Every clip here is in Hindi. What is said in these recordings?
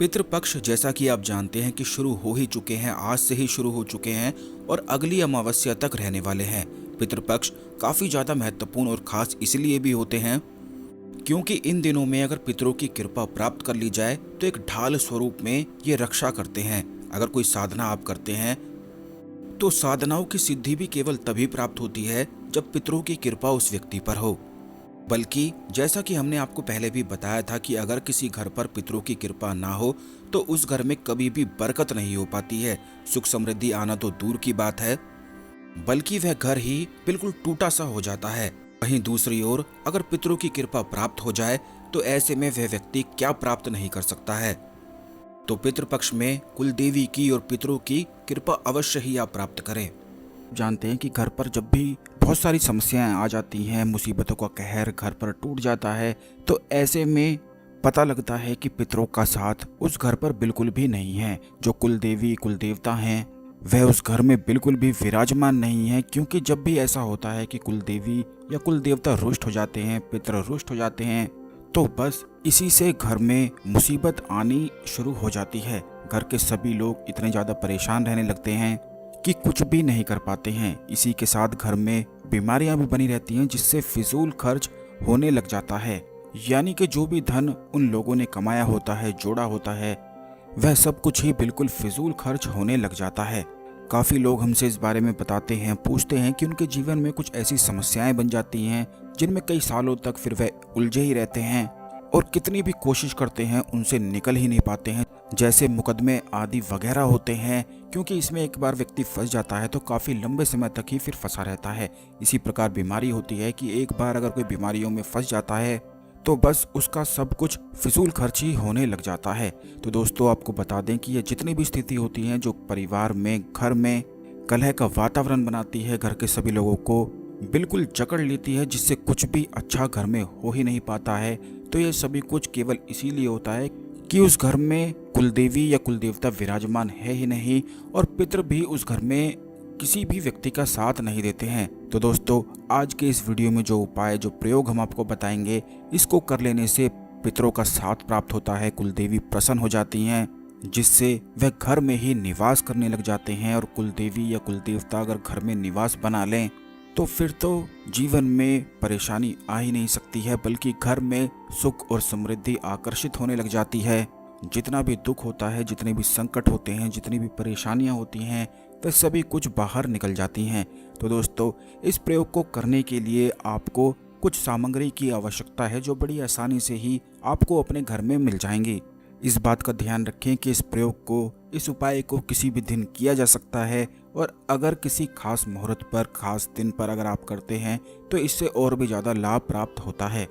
पितृपक्ष जैसा कि आप जानते हैं कि शुरू हो ही चुके हैं, आज से ही शुरू हो चुके हैं और अगली अमावस्या तक रहने वाले हैं। पितृपक्ष काफी ज्यादा महत्वपूर्ण और खास इसलिए भी होते हैं क्योंकि इन दिनों में अगर पितरों की कृपा प्राप्त कर ली जाए तो एक ढाल स्वरूप में ये रक्षा करते हैं। अगर कोई साधना आप करते हैं तो साधनाओं की सिद्धि भी केवल तभी प्राप्त होती है जब पितरों की कृपा उस व्यक्ति पर हो। बल्कि जैसा कि हमने आपको पहले भी बताया था कि अगर किसी घर पर पितरों की कृपा ना हो तो उस घर में कभी भी बरकत नहीं हो पाती है। सुख समृद्धि आना तो दूर की बात है, बल्कि वह घर ही बिल्कुल टूटा सा हो जाता है। वहीं दूसरी ओर अगर पितरों की कृपा प्राप्त हो जाए तो ऐसे में वह व्यक्ति क्या प्राप्त नहीं कर सकता है। तो पितृपक्ष में कुलदेवी की और पितरों की कृपा अवश्य ही आप प्राप्त करें। जानते हैं कि घर पर जब भी बहुत सारी समस्याएं आ जाती हैं, मुसीबतों का कहर घर पर टूट जाता है, तो ऐसे में पता लगता है कि पितरों का साथ उस घर पर बिल्कुल भी नहीं है। जो कुलदेवी कुलदेवता हैं वह उस घर में बिल्कुल भी विराजमान नहीं है, क्योंकि जब भी ऐसा होता है कि कुलदेवी या कुलदेवता रुष्ट हो जाते हैं, पितर रुष्ट हो जाते हैं, तो बस इसी से घर में मुसीबत आनी शुरू हो जाती है। घर के सभी लोग इतने ज़्यादा परेशान रहने लगते हैं कि कुछ भी नहीं कर पाते हैं। इसी के साथ घर में बीमारियां भी बनी रहती हैं, जिससे फिजूल खर्च होने लग जाता है। यानी कि जो भी धन उन लोगों ने कमाया होता है, जोड़ा होता है, वह सब कुछ ही बिल्कुल फिजूल खर्च होने लग जाता है। काफ़ी लोग हमसे इस बारे में बताते हैं, पूछते हैं कि उनके जीवन में कुछ ऐसी समस्याएं बन जाती हैं जिनमें कई सालों तक फिर वह उलझे ही रहते हैं और कितनी भी कोशिश करते हैं उनसे निकल ही नहीं पाते हैं। जैसे मुकदमे आदि वगैरह होते हैं, क्योंकि इसमें एक बार व्यक्ति फंस जाता है तो काफ़ी लंबे समय तक ही फिर फंसा रहता है। इसी प्रकार बीमारी होती है कि एक बार अगर कोई बीमारियों में फंस जाता है तो बस उसका सब कुछ फिजूल खर्च ही होने लग जाता है। तो दोस्तों, आपको बता दें कि ये जितनी भी स्थिति होती हैं जो परिवार में, घर में कलह का वातावरण बनाती है, घर के सभी लोगों को बिल्कुल जकड़ लेती है, जिससे कुछ भी अच्छा घर में हो ही नहीं पाता है, तो ये सभी कुछ केवल इसीलिए होता है कि उस घर में कुलदेवी या कुलदेवता विराजमान है ही नहीं और पितृ भी उस घर में किसी भी व्यक्ति का साथ नहीं देते हैं। तो दोस्तों, आज के इस वीडियो में जो उपाय, जो प्रयोग हम आपको बताएंगे, इसको कर लेने से पितरों का साथ प्राप्त होता है, कुलदेवी प्रसन्न हो जाती हैं, जिससे वह घर में ही निवास करने लग जाते हैं। और कुलदेवी या कुलदेवता अगर घर में निवास बना लें तो फिर तो जीवन में परेशानी आ ही नहीं सकती है, बल्कि घर में सुख और समृद्धि आकर्षित होने लग जाती है। जितना भी दुख होता है, जितने भी संकट होते हैं, जितनी भी परेशानियां होती हैं, वह सभी कुछ बाहर निकल जाती हैं। तो दोस्तों, इस प्रयोग को करने के लिए आपको कुछ सामग्री की आवश्यकता है, जो बड़ी आसानी से ही आपको अपने घर में मिल जाएंगी। इस बात का ध्यान रखें कि इस प्रयोग को, इस उपाय को किसी भी दिन किया जा सकता है, और अगर किसी खास मुहूर्त पर, खास दिन पर अगर आप करते हैं तो इससे और भी ज़्यादा लाभ प्राप्त होता है।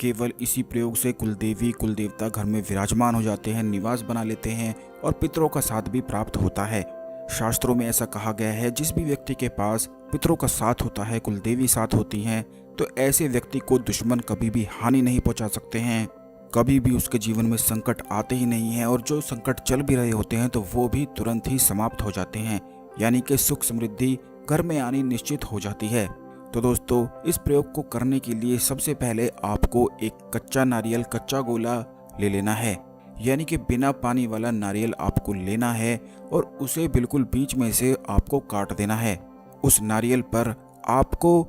केवल इसी प्रयोग से कुलदेवी कुलदेवता घर में विराजमान हो जाते हैं, निवास बना लेते हैं और पितरों का साथ भी प्राप्त होता है। शास्त्रों में ऐसा कहा गया है, जिस भी व्यक्ति के पास पितरों का साथ होता है, कुलदेवी साथ होती हैं, तो ऐसे व्यक्ति को दुश्मन कभी भी हानि नहीं पहुंचा सकते हैं, कभी भी उसके जीवन में संकट आते ही नहीं हैं, और जो संकट चल भी रहे होते हैं तो वो भी तुरंत ही समाप्त हो जाते हैं। यानी कि सुख समृद्धि घर में आनी निश्चित हो जाती है। तो दोस्तों, इस प्रयोग को करने के लिए सबसे पहले आपको एक कच्चा नारियल, कच्चा गोला ले लेना है। यानी कि बिना पानी वाला नारियल आपको लेना है और उसे बिल्कुल बीच में से आपको काट देना है। उस नारियल पर आपको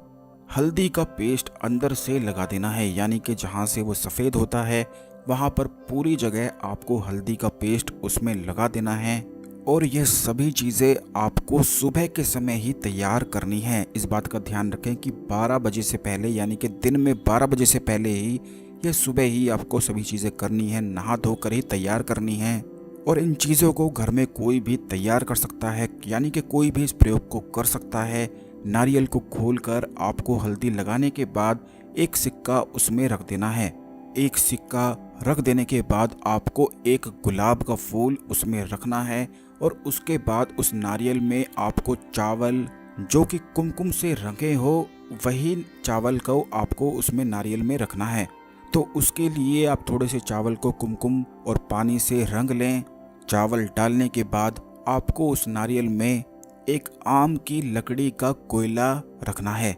हल्दी का पेस्ट अंदर से लगा देना है, यानी कि जहाँ से वो सफ़ेद होता है वहाँ पर पूरी जगह आपको हल्दी का पेस्ट उसमें लगा देना है। और यह सभी चीज़ें आपको सुबह के समय ही तैयार करनी है। इस बात का ध्यान रखें कि 12 बजे से पहले, यानी कि दिन में 12 बजे से पहले ही, यह सुबह ही आपको सभी चीज़ें करनी है, नहा धोकर ही तैयार करनी है। और इन चीज़ों को घर में कोई भी तैयार कर सकता है, यानी कि कोई भी इस प्रयोग को कर सकता है। नारियल को खोलकर आपको हल्दी लगाने के बाद एक सिक्का उसमें रख देना है। एक सिक्का रख देने के बाद आपको एक गुलाब का फूल उसमें रखना है, और उसके बाद उस नारियल में आपको चावल जो कि कुमकुम से रंगे हो, वही चावल को आपको उसमें नारियल में रखना है। तो उसके लिए आप थोड़े से चावल को कुमकुम और पानी से रंग लें। चावल डालने के बाद आपको उस नारियल में एक आम की लकड़ी का कोयला रखना है।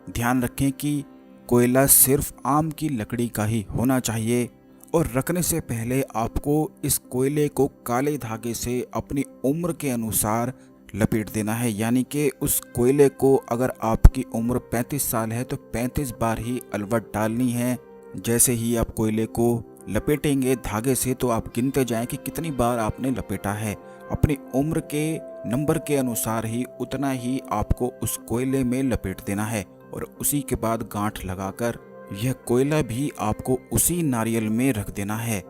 ध्यान रखें कि कोयला सिर्फ आम की लकड़ी का ही होना चाहिए और रखने से पहले आपको इस कोयले को काले धागे से अपनी उम्र के अनुसार लपेट देना है। यानी कि उस कोयले को, अगर आपकी उम्र 35 साल है तो 35 बार ही अलवट डालनी है। जैसे ही आप कोयले को लपेटेंगे धागे से तो आप गिनते जाएं कि कितनी बार आपने लपेटा है। अपनी उम्र के नंबर के अनुसार ही उतना ही आपको उस कोयले में लपेट देना है और उसी के बाद गांठ लगाकर यह कोयला भी आपको उसी नारियल में रख देना है।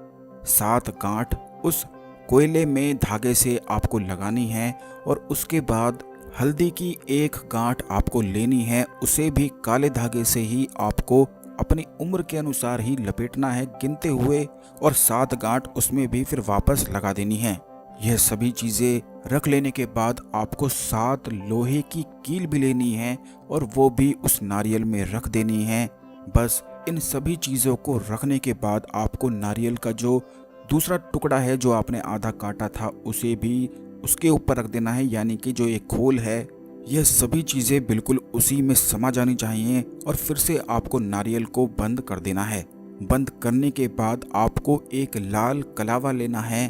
7 गांठ उस कोयले में धागे से आपको लगानी है और उसके बाद हल्दी की 1 गांठ आपको लेनी है। उसे भी काले धागे से ही आपको अपनी उम्र के अनुसार ही लपेटना है गिनते हुए, और 7 गांठ उसमें भी फिर वापस लगा देनी है। यह सभी चीज़ें रख लेने के बाद आपको 7 लोहे की कील भी लेनी है और वो भी उस नारियल में रख देनी है। बस इन सभी चीज़ों को रखने के बाद आपको नारियल का जो दूसरा टुकड़ा है जो आपने आधा काटा था उसे भी उसके ऊपर रख देना है। यानी कि जो एक खोल है, यह सभी चीज़ें बिल्कुल उसी में समा जानी चाहिए और फिर से आपको नारियल को बंद कर देना है। बंद करने के बाद आपको एक लाल कलावा लेना है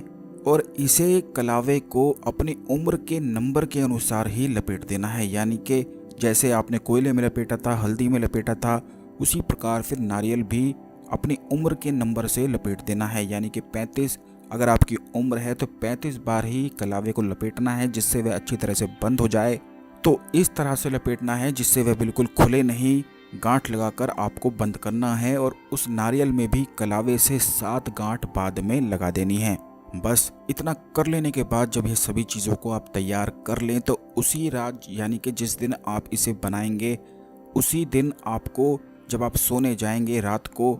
और इसे कलावे को अपनी उम्र के नंबर के अनुसार ही लपेट देना है। यानी कि जैसे आपने कोयले में लपेटा था, हल्दी में लपेटा था, उसी प्रकार फिर नारियल भी अपनी उम्र के नंबर से लपेट देना है। यानी कि 35 अगर आपकी उम्र है तो 35 बार ही कलावे को लपेटना है जिससे वह अच्छी तरह से बंद हो जाए। तो इस तरह से लपेटना है जिससे वह बिल्कुल खुले नहीं, गांठ लगाकर आपको बंद करना है और उस नारियल में भी कलावे से 7 गांठ बाद में लगा देनी है। बस इतना कर लेने के बाद जब ये सभी चीज़ों को आप तैयार कर लें तो उसी रात यानी कि जिस दिन आप इसे बनाएंगे उसी दिन आपको, जब आप सोने जाएंगे रात को,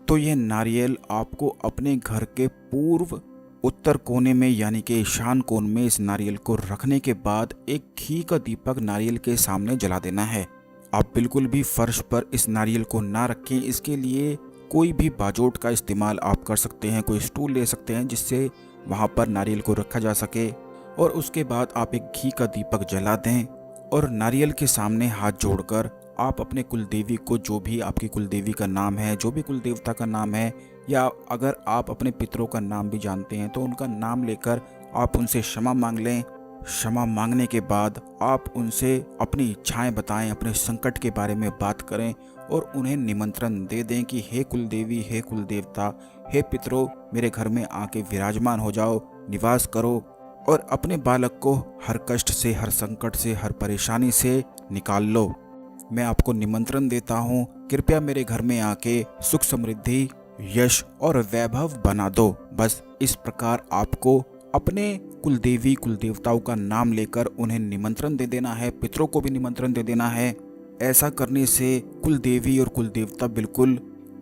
तो यह नारियल आपको अपने घर के पूर्व उत्तर कोने में यानी कि ईशान कोण में इस नारियल को रखने के बाद एक घी का दीपक नारियल के सामने जला देना है। आप बिल्कुल भी फर्श पर इस नारियल को ना रखें। इसके लिए कोई भी बाजोट का इस्तेमाल आप कर सकते हैं, कोई स्टूल ले सकते हैं जिससे वहाँ पर नारियल को रखा जा सके। और उसके बाद आप एक घी का दीपक जला दें और नारियल के सामने हाथ जोड़कर आप अपने कुलदेवी को, जो भी आपकी कुलदेवी का नाम है, जो भी कुलदेवता का नाम है, या अगर आप अपने पितरों का नाम भी जानते हैं तो उनका नाम लेकर आप उनसे क्षमा मांग लें। क्षमा मांगने के बाद आप उनसे अपनी इच्छाएं बताएं, अपने संकट के बारे में बात करें और उन्हें निमंत्रण दे दें कि हे कुलदेवी, हे कुलदेवता, हे पितरों, मेरे घर में आके विराजमान हो जाओ, निवास करो और अपने बालक को हर कष्ट से, हर संकट से, हर परेशानी से निकाल लो। मैं आपको निमंत्रण देता हूँ, कृपया मेरे घर में आके सुख समृद्धि, यश और वैभव बना दो। बस इस प्रकार आपको अपने कुलदेवी कुलदेवताओं का नाम लेकर उन्हें निमंत्रण दे देना है, पितरों को भी निमंत्रण दे देना है। ऐसा करने से कुलदेवी और कुलदेवता बिल्कुल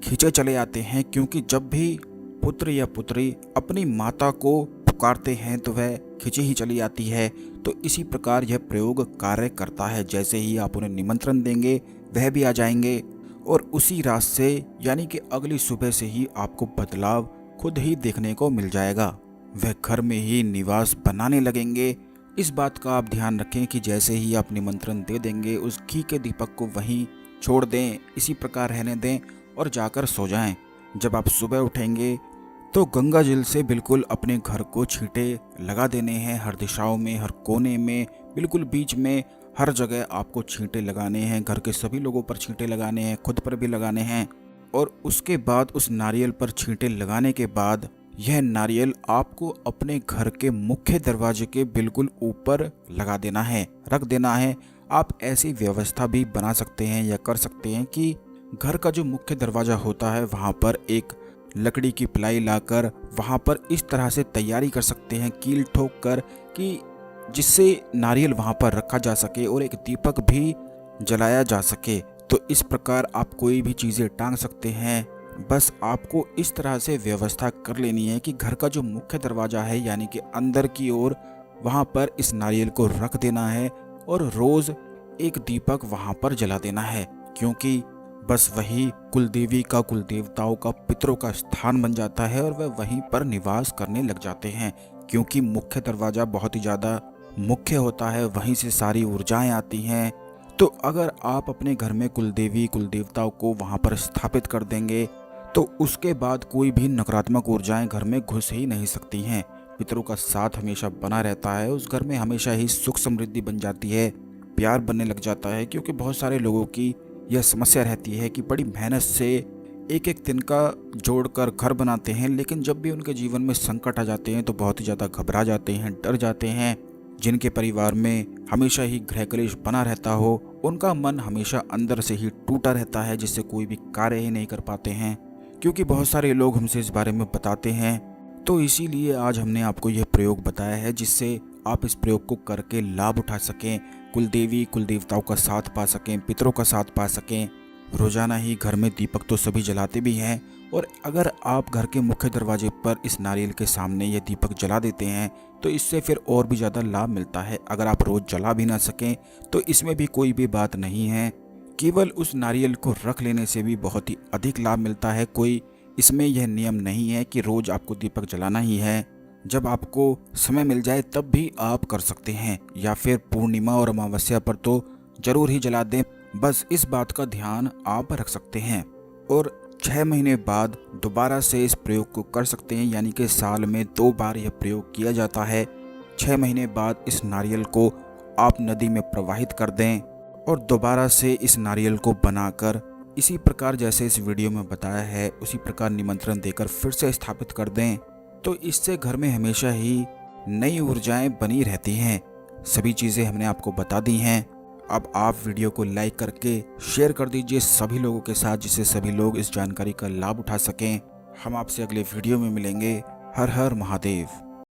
खींचे चले आते हैं, क्योंकि जब भी पुत्र या पुत्री अपनी माता को पुकारते हैं तो वह खींचे ही चली आती है। तो इसी प्रकार यह प्रयोग कार्य करता है। जैसे ही आप उन्हें निमंत्रण देंगे वह भी आ जाएंगे और उसी रात से यानी कि अगली सुबह से ही आपको बदलाव खुद ही देखने को मिल जाएगा। वह घर में ही निवास बनाने लगेंगे। इस बात का आप ध्यान रखें कि जैसे ही आप निमंत्रण दे देंगे उस घी के दीपक को वहीं छोड़ दें, इसी प्रकार रहने दें और जाकर सो जाएं। जब आप सुबह उठेंगे तो गंगा जल से बिल्कुल अपने घर को छींटे लगा देने हैं, हर दिशाओं में, हर कोने में, बिल्कुल बीच में, हर जगह आपको छींटे लगाने हैं। घर के सभी लोगों पर छींटे लगाने हैं, खुद पर भी लगाने हैं। और उसके बाद उस नारियल पर छींटे लगाने के बाद यह नारियल आपको अपने घर के मुख्य दरवाजे के बिल्कुल ऊपर लगा देना है, रख देना है। आप ऐसी व्यवस्था भी बना सकते हैं या कर सकते हैं कि घर का जो मुख्य दरवाज़ा होता है वहाँ पर एक लकड़ी की प्लाई लाकर वहाँ पर इस तरह से तैयारी कर सकते हैं, कील ठोक कर, कि जिससे नारियल वहाँ पर रखा जा सके और एक दीपक भी जलाया जा सके। तो इस प्रकार आप कोई भी चीज़ें टांग सकते हैं। बस आपको इस तरह से व्यवस्था कर लेनी है कि घर का जो मुख्य दरवाज़ा है यानी कि अंदर की ओर, वहाँ पर इस नारियल को रख देना है और रोज़ एक दीपक वहाँ पर जला देना है, क्योंकि बस वही कुलदेवी का, कुलदेवताओं का, पितरों का स्थान बन जाता है और वह वहीं पर निवास करने लग जाते हैं। क्योंकि मुख्य दरवाज़ा बहुत ही ज़्यादा मुख्य होता है, वहीं से सारी ऊर्जाएं आती हैं। तो अगर आप अपने घर में कुलदेवी कुलदेवताओं को वहाँ पर स्थापित कर देंगे तो उसके बाद कोई भी नकारात्मक ऊर्जाएं घर में घुस ही नहीं सकती हैं। पितरों का साथ हमेशा बना रहता है, उस घर में हमेशा ही सुख समृद्धि बन जाती है, प्यार बनने लग जाता है। क्योंकि बहुत सारे लोगों की यह समस्या रहती है कि बड़ी मेहनत से एक एक तिनका जोड़कर घर बनाते हैं, लेकिन जब भी उनके जीवन में संकट आ जाते हैं तो बहुत ही ज़्यादा घबरा जाते हैं, डर जाते हैं। जिनके परिवार में हमेशा ही गृह कलेश बना रहता हो, उनका मन हमेशा अंदर से ही टूटा रहता है, जिससे कोई भी कार्य ही नहीं कर पाते हैं। क्योंकि बहुत सारे लोग हमसे इस बारे में बताते हैं, तो इसीलिए आज हमने आपको यह प्रयोग बताया है, जिससे आप इस प्रयोग को करके लाभ उठा सकें, कुलदेवी कुल देवताओं का साथ पा सकें, पितरों का साथ पा सकें। रोजाना ही घर में दीपक तो सभी जलाते भी हैं, और अगर आप घर के मुख्य दरवाजे पर इस नारियल के सामने ये दीपक जला देते हैं तो इससे फिर और भी ज़्यादा लाभ मिलता है। अगर आप रोज़ जला भी ना सकें तो इसमें भी कोई भी बात नहीं है, केवल उस नारियल को रख लेने से भी बहुत ही अधिक लाभ मिलता है। कोई इसमें यह नियम नहीं है कि रोज़ आपको दीपक जलाना ही है, जब आपको समय मिल जाए तब भी आप कर सकते हैं, या फिर पूर्णिमा और अमावस्या पर तो जरूर ही जला दें। बस इस बात का ध्यान आप रख सकते हैं, और 6 महीने बाद दोबारा से इस प्रयोग को कर सकते हैं। यानी कि साल में 2 बार यह प्रयोग किया जाता है। 6 महीने बाद इस नारियल को आप नदी में प्रवाहित कर दें और दोबारा से इस नारियल को बनाकर इसी प्रकार जैसे इस वीडियो में बताया है उसी प्रकार निमंत्रण देकर फिर से स्थापित कर दें। तो इससे घर में हमेशा ही नई ऊर्जाएं बनी रहती हैं। सभी चीज़ें हमने आपको बता दी हैं। अब आप वीडियो को लाइक करके शेयर कर दीजिए सभी लोगों के साथ, जिससे सभी लोग इस जानकारी का लाभ उठा सकें। हम आपसे अगले वीडियो में मिलेंगे। हर हर महादेव।